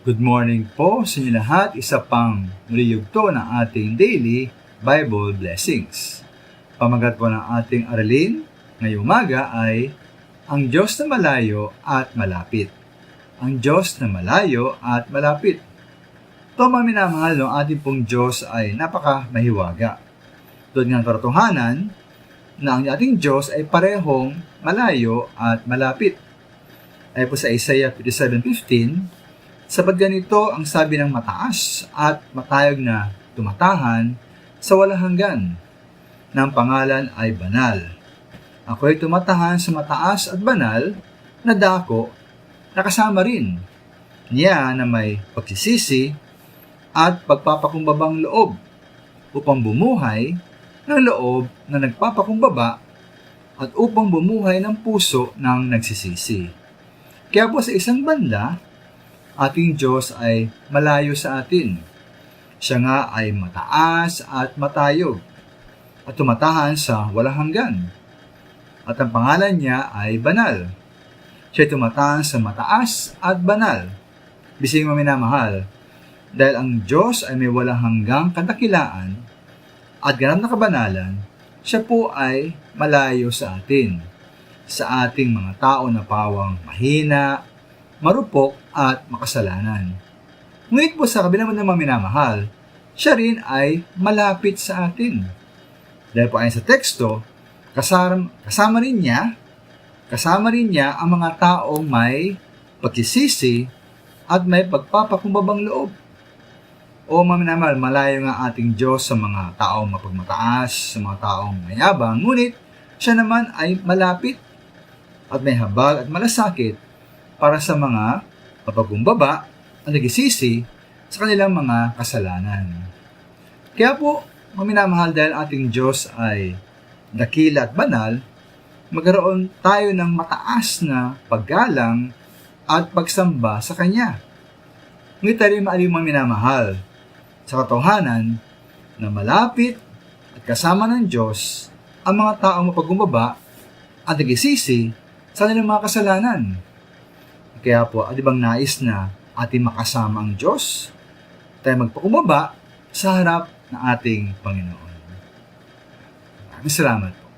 Good morning po sa inyo lahat. Isa pang muli yugto ng ating daily Bible blessings. Pamagat po ng ating aralin ngayong umaga ay ang Diyos na malayo at malapit. Ang Diyos na malayo at malapit. Ito mga minamahal ng ating pong Diyos ay napaka-mahiwaga. Tulad ng katotohanan na ang ating Diyos ay parehong malayo at malapit. Ay po sa Isaiah 57:15, sapat ganito ang sabi ng mataas at matayog na tumatahan sa walang hanggan, na ang pangalan ay banal. Ako'y tumatahan sa mataas at banal na dako na kasama rin niya na may pagsisisi at pagpapakumbabang loob upang bumuhay ng loob na nagpapakumbaba at upang bumuhay ng puso ng nagsisisi. Kaya po sa isang banda, ating Diyos ay malayo sa atin. Siya nga ay mataas at matayog at tumatahan sa walang hanggan. At ang pangalan niya ay banal. Siya ay tumatahan sa mataas at banal. Bising mga minamahal, dahil ang Diyos ay may walang hanggang kadakilaan at ganap na kabanalan, siya po ay malayo sa atin, sa ating mga tao na pawang mahina, marupok at makasalanan. Ngunit po sa kabilang ng mga minamahal, siya rin ay malapit sa atin. Dahil po ayon sa teksto, kasama rin niya ang mga taong may pagsisisi at may pagpapakumbabang loob. O mga minamahal, malayo nga ating Diyos sa mga taong mapagmataas, sa mga taong mayabang, ngunit siya naman ay malapit at may habag at malasakit para sa mga mapagumbaba at nagsisisi sa kanilang mga kasalanan. Kaya po, minamahal, dahil ating Diyos ay dakila at banal, magkaroon tayo ng mataas na paggalang at pagsamba sa Kanya. Ngunit tayo maaliw mga minamahal sa katotohanan na malapit at kasama ng Diyos ang mga taong mapagumbaba at nagsisisi sa kanilang mga kasalanan. Kaya po, di bang nais na ating makasama ang Diyos? Tayo magpakumbaba sa harap ng ating Panginoon. Maraming salamat po.